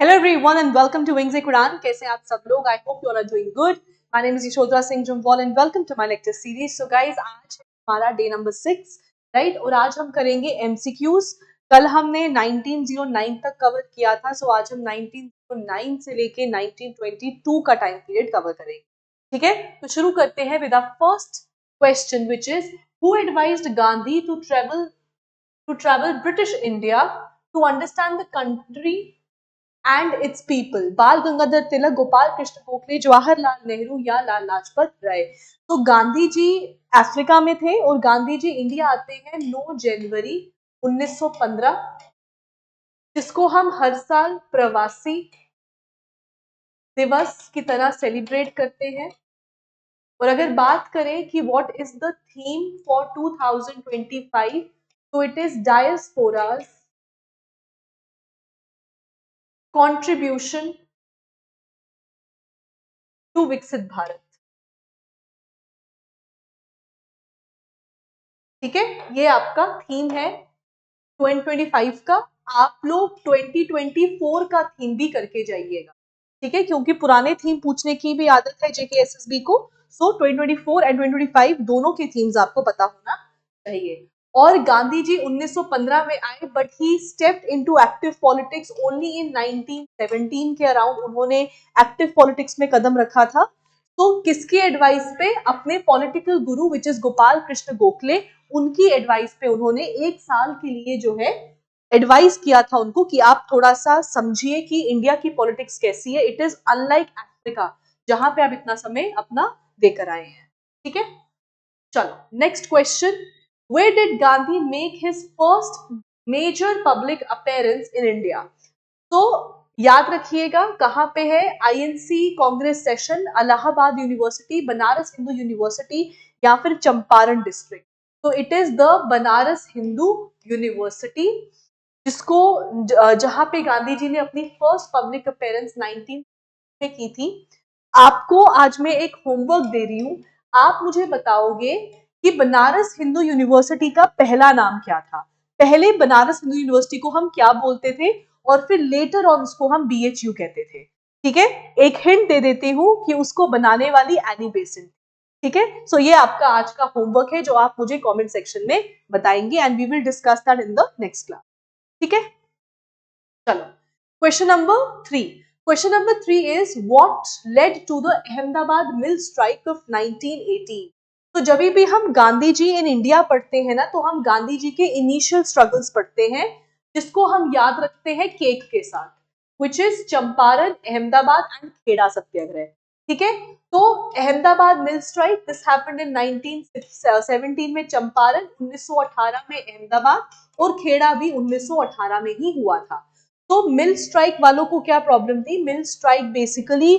Hello everyone and welcome to Wings Quran. कैसे हैं आप सब लोग? I hope you all are doing good. My name is Yashodhara Singh Jumwal and welcome to my lecture series. So guys, आज हमारा day number 6, right? और आज हम करेंगे MCQs. कल हमने 1909 तक कवर किया था, सो आज हम 1909 से लेके 1922 का टाइम पीरियड कवर करेंगे. ठीक है, तो शुरू करते हैं with our first question, which is who advised Gandhi to travel British India to understand the country and its people? Bal Gangadhar तिलक, गोपाल कृष्ण गोखले, जवाहरलाल नेहरू या लाल लाजपत राय? तो गांधी जी अफ्रीका में थे और गांधी जी इंडिया आते हैं 9 जनवरी 1915, जिसको हम हर साल प्रवासी दिवस की तरह सेलिब्रेट करते हैं. और अगर बात करें कि what is the theme for 2025, तो इट इज डायस्पोरास कंट्रीब्यूशन टू विकसित भारत. ठीक है, ये आपका थीम है 2025 का. आप लोग 2024 का थीम भी करके जाइएगा, ठीक है, क्योंकि पुराने थीम पूछने की भी आदत है JKSSB को. सो 2024 एंड 2025 दोनों के थीम्स आपको पता होना चाहिए. और गांधी जी 1915 में आए, but he stepped into active politics only in 1917 के अराउंड उन्होंने एक्टिव पॉलिटिक्स में कदम रखा था. तो किसके एडवाइस पे? अपने political Guru which is Gopal Krishna Gokhale, उनकी एडवाइस पे उन्होंने एक साल के लिए जो है एडवाइस किया था उनको कि आप थोड़ा सा समझिए कि इंडिया की पॉलिटिक्स कैसी है. इट इज अनलाइक अफ्रीका, जहां पे आप इतना समय अपना देकर आए हैं. ठीक है, चलो next question. Where did Gandhi make his first major public appearance in India? तो याद रखिएगा कहां पे है. INC Congress session, Allahabad university, Banaras Hindu university या फिर चंपारण डिस्ट्रिक्ट. तो it is the Banaras Hindu university, जिसको जहां पे गांधी जी ने अपनी फर्स्ट पब्लिक अपीयरेंस 19 में की थी. आपको आज मैं एक होमवर्क दे रही हूं. आप मुझे बताओगे कि बनारस हिंदू यूनिवर्सिटी का पहला नाम क्या था. पहले बनारस हिंदू यूनिवर्सिटी को हम क्या बोलते थे और फिर लेटर ऑन उसको हम BHU कहते थे. ठीक है, एक हिंट दे देती हूं कि उसको बनाने वाली एनी बेसेंट. ठीक है, सो ये आपका आज का होमवर्क है जो आप मुझे कमेंट सेक्शन में बताएंगे and we will discuss that in the next class. ठीक है, चलो question number 3. Question number 3 is what led to the Ahmedabad mill strike of 1918? तो जब भी हम गांधी जी इन इंडिया पढ़ते हैं ना, तो हम गांधी जी के इनिशियल स्ट्रगल्स पढ़ते हैं, जिसको हम याद रखते हैं केक के साथ, which is Champaran, Ahmedabad and Kheda satyagraha. ठीक है, तो Ahmedabad mill strike this happened in 1917 में चंपारण, 1918 में अहमदाबाद और खेड़ा भी 1918 में ही हुआ था. तो मिल स्ट्राइक वालों को क्या प्रॉब्लम थी? मिल स्ट्राइक बेसिकली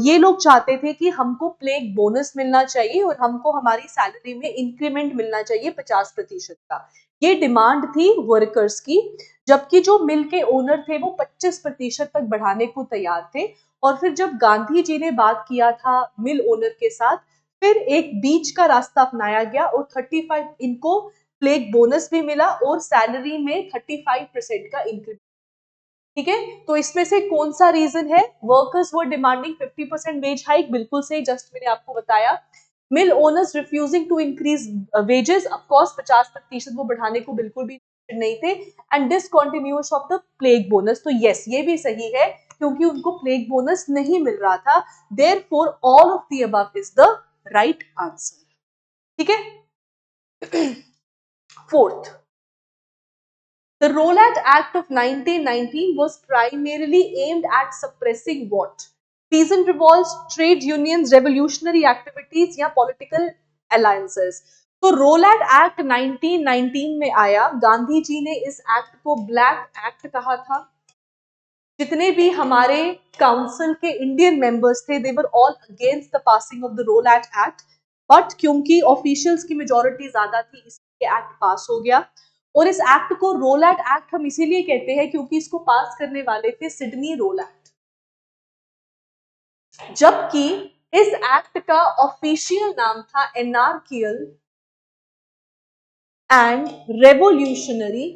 ये लोग चाहते थे कि हमको प्लेग बोनस मिलना चाहिए और हमको हमारी सैलरी में इंक्रीमेंट मिलना चाहिए 50% का. ये डिमांड थी वर्कर्स की, जबकि जो मिल के ओनर थे वो 25% तक बढ़ाने को तैयार थे. और फिर जब गांधी जी ने बात किया था मिल ओनर के साथ, फिर एक बीच का रास्ता अपनाया गया और 35 इनको प्लेग बोनस भी मिला और सैलरी में 35% का इंक्रीमेंट. ठीक है, तो इसमें से कौन सा रीजन है? Workers were demanding 50% wage hike, बिल्कुल सही, जस्ट मैंने आपको बताया. Mill owners refusing to increase wages, of course 50% वो बढ़ाने को बिल्कुल भी नहीं थे. And discontinuation of the plague bonus, तो यस ये भी सही है क्योंकि उनको प्लेग बोनस नहीं मिल रहा था. Therefore all of the above is the right answer. ठीक है, fourth. The Rowlatt Act of 1919 was primarily aimed at suppressing what? Peasant revolts, trade unions, revolutionary activities या political alliances. तो रोलैट एक्ट 1919 में आया. गांधी जी ने इस एक्ट को black act कहा था. जितने भी हमारे काउंसिल के इंडियन मेंबर्स थे, they were all against the passing of the Rowlatt Act, but क्योंकि ऑफिशियल्स की मेजोरिटी ज्यादा थी इसलिए एक्ट पास हो गया. और इस एक्ट को रोलैट एक्ट हम इसीलिए कहते हैं क्योंकि इसको पास करने वाले थे सिडनी रोलैट. जबकि इस एक्ट का ऑफिशियल नाम था एनार्कियल एंड रेवोल्यूशनरी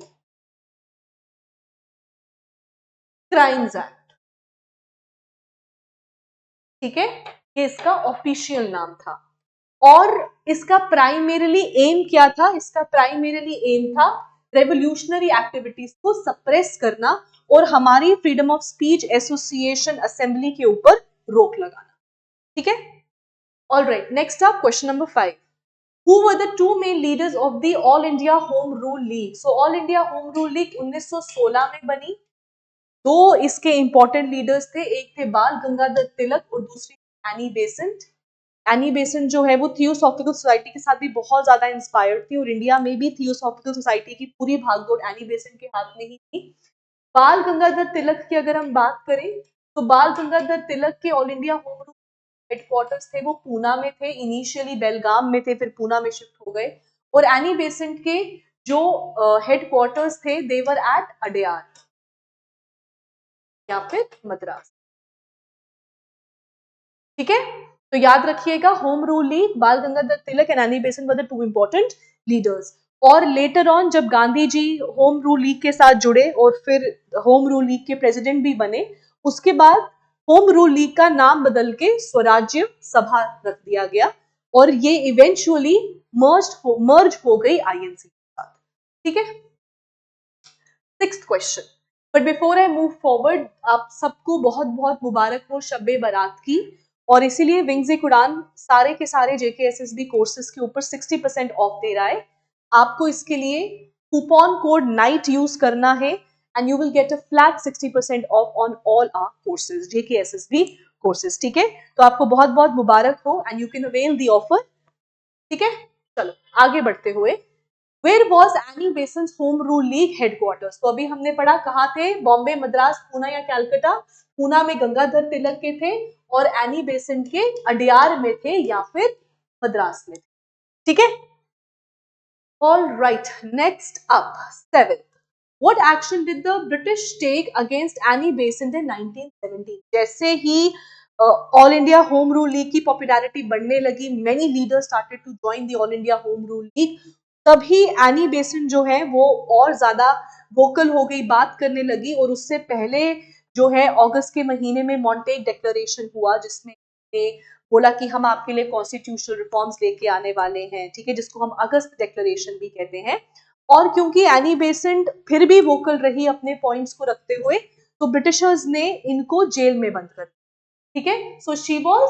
क्राइम्स एक्ट. ठीक है, ये इसका ऑफिशियल नाम था। और इसका प्राइमरीली एम क्या था? इसका प्राइमरीली एम था रेवोल्यूशनरी एक्टिविटीज को सप्रेस करना और हमारी freedom of speech, association, assembly के ऊपर रोक लगाना। ठीक है, alright, next up question number 5। Who were the two main leaders of the All India Home Rule League? So All India Home Rule League 1916 में बनी। दो इसके इंपॉर्टेंट लीडर्स थे, एक थे बाल गंगाधर तिलक और दूसरी एनी बेसेंट। एनी बेसेंट जो है वो थियोसॉफिकल सोसाइटी के साथ भी बहुत ज्यादा इंस्पायर्ड थी और इंडिया में भी थियोसॉफिकल सोसाइटी की पूरी भागदौड़ एनी बेसेंट के हाथ में ही थी। बाल गंगाधर तिलक की अगर हम बात करें तो बाल गंगाधर तिलक के all India home rule headquarters थे वो पूना में थे, इनिशियली बेलगाम में थे, फिर पूना में शिफ्ट हो गए। और एनी बेसेंट के जो हेडक्वार्टर्स थे दे वर एट अडयार या फिर मद्रास। ठीक है, तो याद रखिएगा home rule league, Bal Gangadhar Tilak and Annie Besant were the two important leaders. और लेटर ऑन जब Gandhi ji home rule league के साथ जुड़े और फिर होम रूल लीग के प्रेसिडेंट भी बने, उसके बाद होम रूल लीग का नाम बदल के स्वराज्य सभा रख दिया गया और ये इवेंचुअली मर्ज हो गई आईएनसी के साथ। ठीक है, sixth question, but before I move forward, आप सबको बहुत बहुत मुबारक हो शब्बे बारात की। और इसीलिए विंग्स एक उड़ान सारे के सारे जेकेएसएसबी कोर्सेज के ऊपर 60% ऑफ दे रहा है। आपको इसके लिए कूपन कोड नाइट यूज करना है and you will get a flat 60% off on all our courses, JKSSB courses। ठीक है, तो आपको बहुत बहुत मुबारक हो and you can avail the offer। ठीक है, चलो आगे बढ़ते हुए, Where was Annie Besant's Home Rule League headquarters? तो अभी हमने पढ़ा कहाँ थे, बॉम्बे, मद्रास, पूना या कैलकाटा। पूना में गंगाधर तिलक के थे और एनी बेसेंट के अडयार में थे या फिर मद्रास में थे। ठीक है, all right, next up 7th, What action did the British take against Annie Besant in 1917? जैसे ही all India home rule league की पॉपुलैरिटी बढ़ने लगी, many leaders started to join the all India home rule league, तभी Annie Besant जो है वो और ज्यादा वोकल हो गई, बात करने लगी। और उससे पहले जो है अगस्त के महीने में मॉन्टेग डिक्लेरेशन हुआ जिसमें बोला कि हम आपके लिए कॉन्स्टिट्यूशनल रिफॉर्म्स लेके आने वाले हैं। ठीक है, जिसको हम अगस्त डिक्लेरेशन भी कहते हैं। और क्योंकि एनी बेसेंट फिर भी वोकल रही अपने पॉइंट्स को रखते हुए, तो ब्रिटिशर्स ने इनको जेल में बंद कर दिया। ठीक है, so she was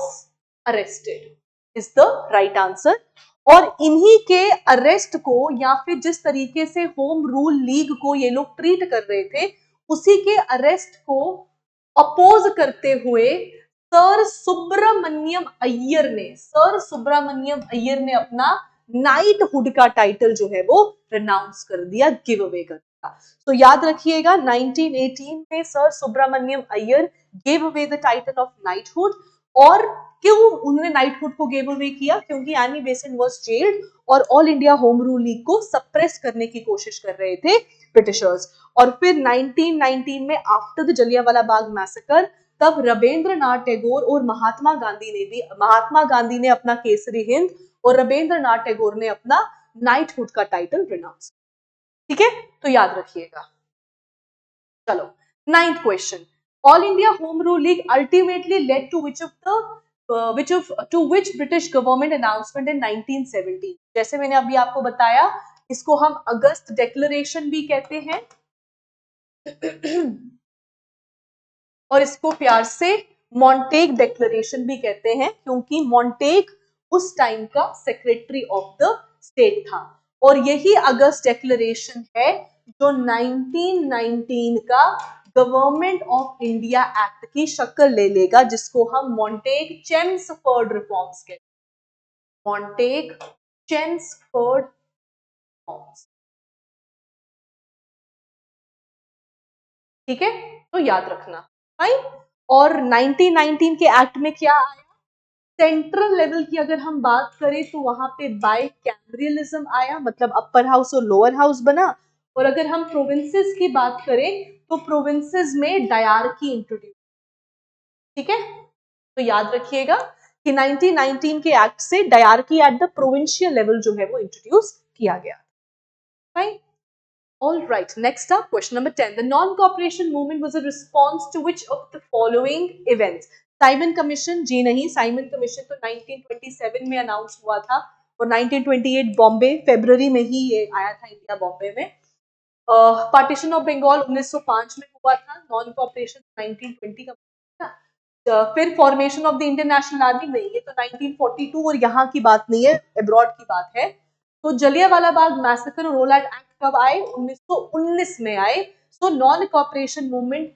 arrested is the right answer. और इन्हीं के अरेस्ट को या फिर जिस तरीके से होम रूल लीग को ये लोग ट्रीट कर रहे थे, उसी के अरेस्ट को अपोज करते हुए सर सुब्रमण्यम अय्यर ने अपना नाइटहुड का टाइटल जो है वो रिनाउंस कर दिया, गिव अवे कर दिया। तो याद रखिएगा 1918 में sir Subramaniam Iyer give away the title of knighthood. और क्यों उन्होंने नाइटहुड को गिव अवे किया? क्योंकि एनी बेसेंट वाज जेल्ड और all India home rule league को सप्रेस करने की कोशिश कर रहे थे ब्रिटिशर्स। और फिर 1919 में after the Jallianwala Bagh massacre, तब रविंद्रनाथ टैगोर और महात्मा गांधी ने अपना केसरी हिंद और रविंद्रनाथ टैगोर ने अपना नाइटहुड का टाइटल रिनाउंस। ठीक है, तो याद रखिएगा। चलो 9th question, all India home rule league ultimately led to which British government announcement in 1917? जैसे मैंने अभी आपको बताया, इसको हम अगस्त डिक्लेरेशन भी कहते हैं और इसको प्यार से मॉन्टेग डिक्लेरेशन भी कहते हैं, क्योंकि मॉन्टेग उस टाइम का सेक्रेटरी ऑफ द स्टेट था। और यही अगस्त डिक्लेरेशन है जो 1919 का गवर्नमेंट ऑफ इंडिया एक्ट की शक्ल ले लेगा, जिसको हम मॉन्टेग चेम्सफोर्ड रिफॉर्म्स कहते हैं। Montague Chelmsford reforms. ठीक है, तो याद रखना भाई। और 1919 के एक्ट में क्या आया? सेंट्रल लेवल की अगर हम बात करें तो वहां पे बाय कैम्ब्रियलिज्म आया, मतलब अपर हाउस और लोअर हाउस बना। और अगर हम प्रोविंसेस की बात करें तो प्रोविंसेस में डायरकी इंट्रोड्यूस। ठीक है, तो याद रखिएगा कि 1919 के एक्ट से dyarchy at the provincial level जो है वो इंट्रोड्यूस किया गया। Fine, all right, next up question number 10, the non-cooperation movement was a response to which of the following events? Simon commission, जी नहीं, साइमन कमीशन तो 1927 में अनाउंस हुआ था और 1928 बॉम्बे फरवरी में ही ये आया था इंडिया बॉम्बे में। पार्टीशन ऑफ बंगाल 1905 में हुआ था, नॉन कॉपरेशन 1920 का। फिर formation of the Indian national army नहीं, ये तो 1942 और यहाँ की बात नहीं है, अब्रॉड की बात है। तो जलियांवाला बाग मैसेकर और रोलैंड एक्ट कब आए? 1919 में आए। सो नॉन कॉपरेशन मूवमेंट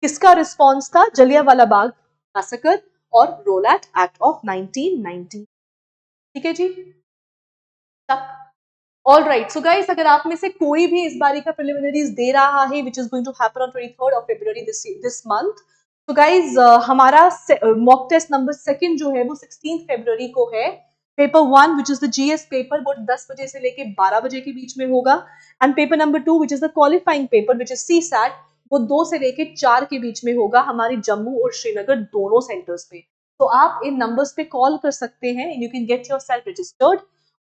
किसका रिस्पॉन्स था? जलियांवाला बाग मैसेकर और रोलैंड एक्ट ऑफ 1919। ठीक है जी, ऑल राइट। सो गाइस, अगर आप में से कोई भी इस बारी का प्रिलिमिनरीज दे रहा है which is going to happen on 23rd of February this month, तो गाइस हमारा मॉक टेस्ट नंबर 2 जो है वो 16 फरवरी को है। Paper 1 which is the GS paper वो 10 बजे से लेके 12 बजे के बीच में होगा। And paper number 2 which is the qualifying paper which is C SAT वो 2 से लेके 4 के बीच में होगा हमारे जम्मू और श्रीनगर दोनों सेंटर्स पे। तो आप इन नंबर्स पे कॉल कर सकते हैं, you can get your self registered.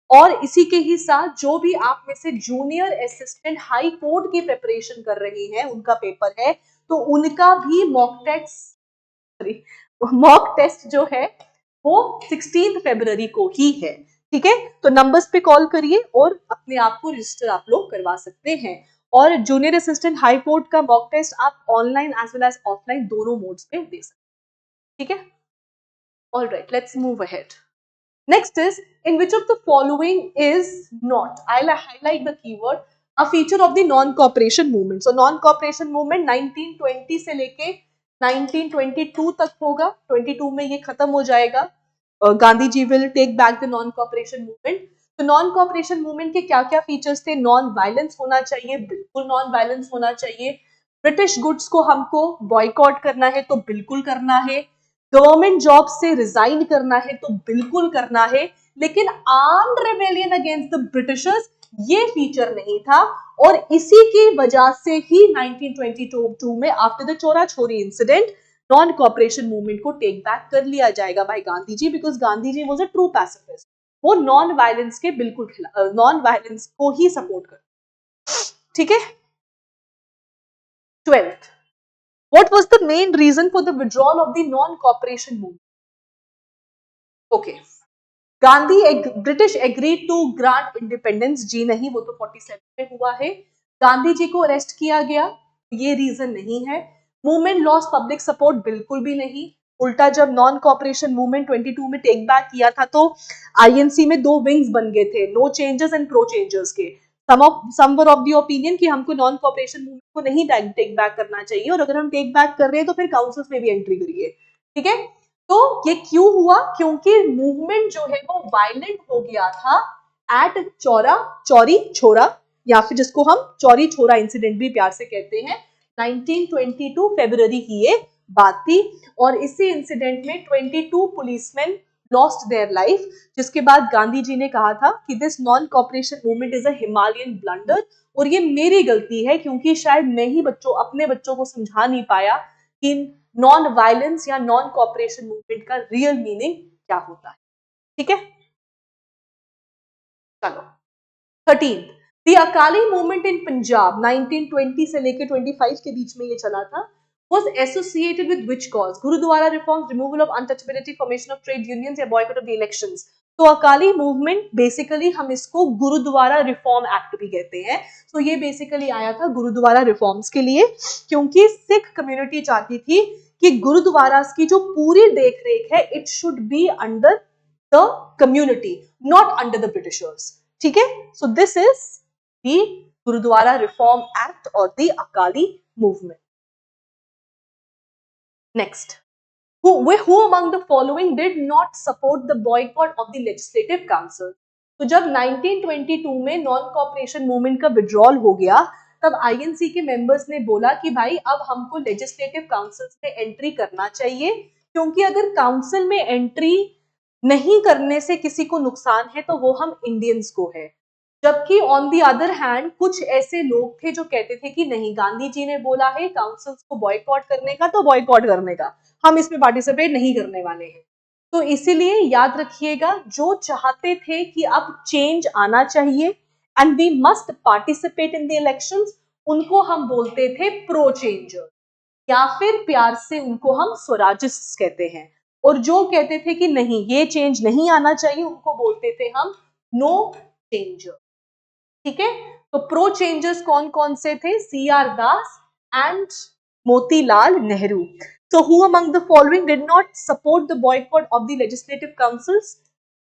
और इसी के ही साथ जो भी आप में से जूनियर असिस्टेंट हाई कोर्ट की प्रिपरेशन कर रही हैं, उनका पेपर है, तो उनका भी मॉक टेस्ट जो है वो 16 फरवरी को ही है। ठीक है, तो नंबर्स पे कॉल करिए और अपने आप को रजिस्टर आप लोग करवा सकते हैं। और जूनियर असिस्टेंट हाई कोर्ट का मॉक टेस्ट आप online as well as offline दोनों मोड्स पे दे सकते हैं। ठीक है, all right, let's move ahead. Next is, in which of the following is not, I'll highlight the keyword, a feature of the non-cooperation movement. So non-cooperation movement 1920 से लेके 1922 तक होगा, 22 में ये खत्म हो जाएगा। Gandhi ji will take back the non-cooperation movement. तो non-cooperation movement के क्या क्या फीचर्स थे? नॉन वायलेंस होना चाहिए, बिल्कुल नॉन वायलेंस होना चाहिए। ब्रिटिश गुड्स को हमको बॉयकॉट करना है तो बिल्कुल करना है। गवर्नमेंट जॉब से रिजाइन करना है तो बिल्कुल करना है, लेकिन armed rebellion against the Britishers ये फीचर नहीं था। और इसी की वजह से ही 1922 में after the Chaura Chauri incident non cooperation movement को टेक बैक कर लिया जाएगा by Gandhi ji, because Gandhi ji was a true pacifist. वो नॉन वायलेंस के बिल्कुल खिलाफ, नॉन वायलेंस को ही सपोर्ट कर। ठीक है, 12th, what was the main reason for the withdrawal of the non-cooperation movement? Okay, Gandhi British agree to grant independence, जी नहीं, वो तो 47 में हुआ है। गांधी जी को अरेस्ट किया गया, ये रीजन नहीं है। मूवमेंट लॉस पब्लिक सपोर्ट, बिल्कुल भी नहीं। उल्टा जब नॉन कॉपरेशन मूवमेंट 22 में टेक बैक किया था तो आईएनसी में 2 विंग्स बन गए थे, no changes and pro changes के। some were of the opinion कि हमको नॉन कॉपरेशन मूवमेंट को नहीं टेक बैक करना चाहिए, और अगर हम टेक बैक कर रहे हैं तो फिर काउंसिल्स में भी एंट्री करिए। ठीक है, तो ये क्यों हुआ? क्योंकि मूवमेंट जो है वो वायलेंट हो गया था एट चौरी छोरा, या फिर जिसको हम चौरी छोरा इंसिडेंट भी प्यार से कहते हैं, 1922 फरवरी की ये बात थी। और इसी इंसिडेंट में 22 पुलिसमैन लॉस्ट देयर लाइफ, जिसके बाद गांधी जी ने कहा था कि this non cooperation movement is a Himalayan blunder, और ये मेरी गलती है क्योंकि शायद मैं ही अपने बच्चों को समझा नहीं पाया कि नॉन वायलेंस या नॉन कॉपरेशन मूवमेंट का रियल मीनिंग क्या होता है। ठीक है, चलो 13, the Akali movement in Punjab 1920 से लेकर 25 के बीच में ये चला था, was associated with which cause? Gurdwara reforms, removal of untouchability, formation of trade unions या बॉयकॉट ऑफ द इलेक्शंस? तो अकाली मूवमेंट बेसिकली हम इसको गुरुद्वारा रिफॉर्म एक्ट भी कहते हैं। तो ये बेसिकली आया था गुरुद्वारा रिफॉर्म्स के लिए, क्योंकि सिख कम्युनिटी चाहती थी कि गुरुद्वारा की जो पूरी देखरेख है it should be under the community, not under the Britishers. ठीक है, so this is the gurdwara reform act और the Akali movement. Next, who among the following did not support the boycott of the legislative council? तो जब 1922 में non cooperation movement का withdrawal हो गया, तब आईएनसी के मेंबर्स ने बोला कि भाई अब हमको लेजिस्लेटिव काउंसिल में एंट्री करना चाहिए, क्योंकि अगर काउंसिल में एंट्री नहीं करने से किसी को नुकसान है तो वो हम इंडियंस को है। जबकि ऑन दी अदर हैंड कुछ ऐसे लोग थे जो कहते थे कि नहीं, गांधी जी ने बोला है काउंसिल्स को बॉयकॉट करने का तो बॉयकॉट करने का, हम इसमें पार्टिसिपेट नहीं करने वाले हैं। तो इसीलिए याद रखिएगा, जो चाहते थे कि अब चेंज आना चाहिए and we must participate in the elections, उनको हम बोलते थे प्रो चेंजर। या फिर प्यार से उनको हम स्वराजिस्ट कहते हैं। और जो कहते थे कि नहीं ये चेंज नहीं आना चाहिए उनको बोलते थे हम नो चेंजर। ठीक है, तो प्रो चेंजर्स कौन कौन से थे? C R Das and Motilal Nehru. So who among the following did not support the boycott of the legislative councils?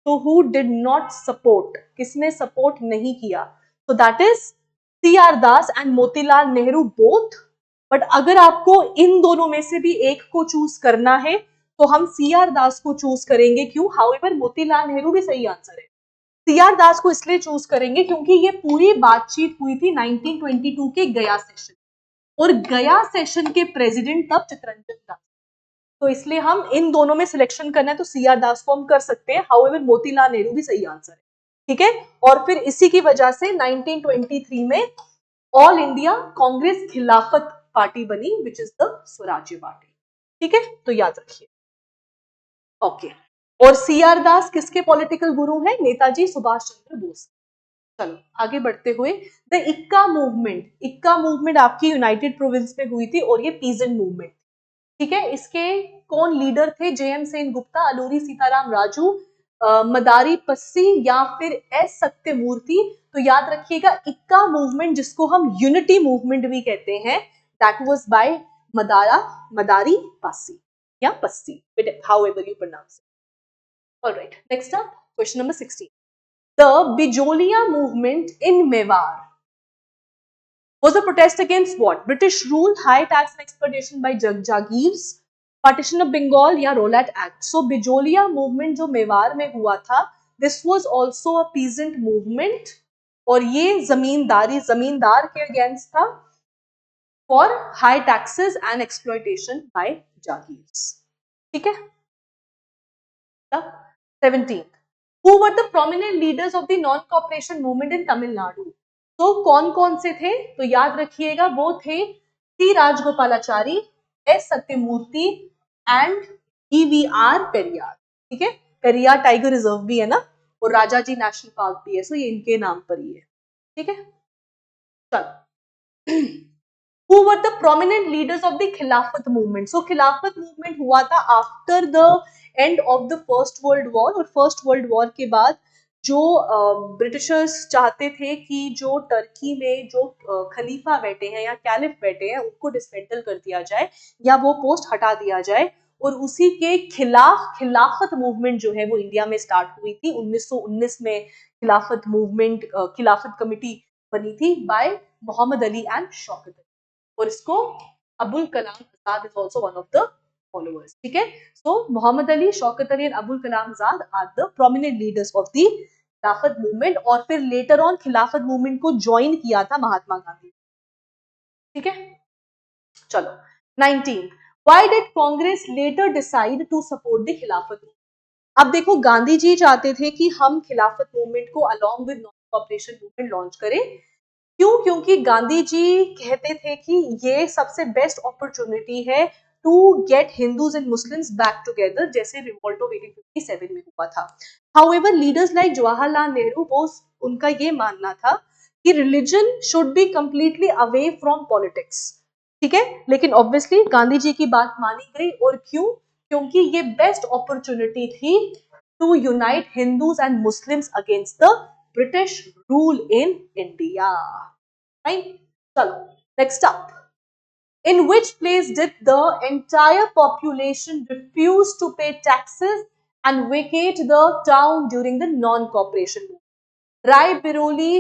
So who did not support? किसने support नहीं किया? So that is C.R. Das and Motilal Nehru both. But अगर आपको इन दोनों में से भी एक को चूज करना है तो हम C.R. दास को चूज करेंगे। क्यों? However मोतीलाल नेहरू भी सही आंसर है। C.R. दास को इसलिए चूज करेंगे क्योंकि ये पूरी बातचीत हुई थी 1922 के गया सेशन, और गया सेशन के प्रेसिडेंट तब चित्तरंजन दास। तो इसलिए हम इन दोनों में सिलेक्शन करना है तो सी आर दास को हम कर सकते हैं। हाउएवर मोतीलाल नेहरू भी सही आंसर है। ठीक है, और फिर इसी की वजह से 1923 में ऑल इंडिया कांग्रेस खिलाफत पार्टी बनी, विच इज द स्वराज्य पार्टी। ठीक है, तो याद रखिए। ओके, और सी आर दास किसके पॉलिटिकल गुरु हैं? नेताजी सुभाष चंद्र बोस। चलो आगे बढ़ते हुए, द इक्का मूवमेंट, इक्का मूवमेंट आपकी यूनाइटेड प्रोविंस में हुई थी और ये पीजेंट मूवमेंट। ठीक है, इसके कौन लीडर थे? जेएम सेन गुप्ता, अलूरी सीताराम राजू, मदारी पस्सी या फिर एस सत्यमूर्ति। तो याद रखिएगा इक्का मूवमेंट जिसको हम यूनिटी मूवमेंट भी कहते हैं, दैट वाज बाय मदारी पस्सी या पस्सी, however you pronounce it. All right, next up, question number 16. The Bijolia movement in Mewar was a protest against what? British rule, high tax and exploitation by Jagirs, partition of Bengal या Rowlatt Act. So Bijolia movement जो मेवाड़ में हुआ था, this was also a peasant movement और ये जमींदार के against था for high taxes and exploitation by Jagirs. ठीक है, 17. Who were the prominent leaders of the non-cooperation movement in Tamil Nadu? तो कौन कौन से थे? तो याद रखिएगा वो थे सी Rajagopalachari, S Sathyamurthy and EVR Periyar. ठीक है, पेरियार टाइगर रिजर्व भी है ना, और राजाजी नेशनल पार्क भी है, सो ये इनके नाम पर ही है। ठीक है, चलो Who were the prominent leaders of the खिलाफत मूवमेंट? सो खिलाफत मूवमेंट हुआ था after the end of the first world war, और फर्स्ट वर्ल्ड वॉर के बाद जो ब्रिटिशर्स चाहते थे कि जो टर्की में जो खलीफा बैठे हैं या कैलिफ बैठे हैं उनको डिसमेंटल कर दिया जाए या वो पोस्ट हटा दिया जाए, और उसी के खिलाफ खिलाफत मूवमेंट जो है वो इंडिया में स्टार्ट हुई थी। 1919 में खिलाफत मूवमेंट, खिलाफत कमेटी बनी थी बाय मोहम्मद अली एंड शौकत अली, और इसको Abul Kalam Azad is also one of the followers. ठीक है, so Mohammad Ali, Shaukat Ali and Abul Kalam Azad are the prominent leaders of the Khilafat movement, और फिर लेटर ऑन खिलाफत मूवमेंट को ज्वाइन किया था महात्मा गांधी। ठीक है, चलो 19. Why did Congress later decide to support the Khilafat movement? अब देखो गांधी जी चाहते थे कि हम खिलाफत मूवमेंट को along with non cooperation movement launch करें। क्यों? क्योंकि गांधी जी कहते थे कि ये सबसे बेस्ट अपॉर्चुनिटी है to get Hindus and Muslims back together, जैसे रिवोल्ट ऑफ 1857 में हुआ था। However leaders like Jawaharlal Nehru, वो उनका ये मानना था कि religion should be completely away from politics. ठीक है, लेकिन ऑब्वियसली गांधी जी की बात मानी गई, और क्यों? क्योंकि ये बेस्ट अपॉर्चुनिटी थी to unite Hindus and Muslims against the British rule in India. Right? चलो, next up. In which place did the entire population refuse to pay taxes and vacate the town during the non-cooperation movement? Raebareli,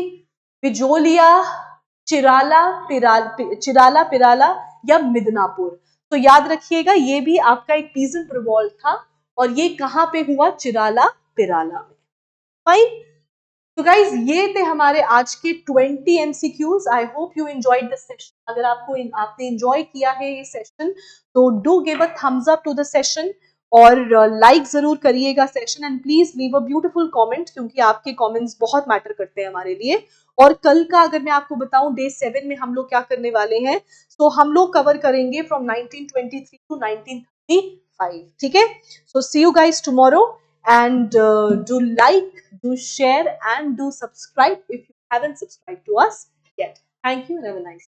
Bijolia, Chirala Perala या मिदनापुर? तो याद रखिएगा ये भी आपका एक peasant revolt था, और ये कहां पे हुआ? चिराला पिराला में। फाइन, तो गाइज ये थे हमारे आज के 20 MCQs. I hope you enjoyed the session. अगर आपने एंजॉय किया है ये सेशन तो do give a thumbs up to the session, और लाइक जरूर करिएगा session, and please leave a beautiful comment, क्योंकि आपके कमेंट्स बहुत मैटर करते हैं हमारे लिए। और कल का अगर मैं आपको बताऊं डे 7 में हम लोग क्या करने वाले हैं, तो हम लोग कवर करेंगे फ्रॉम 1923 टू 1935। ठीक है, so see you guys tomorrow, and do like, do share and do subscribe if you haven't subscribed to us yet. Thank you and have a nice day.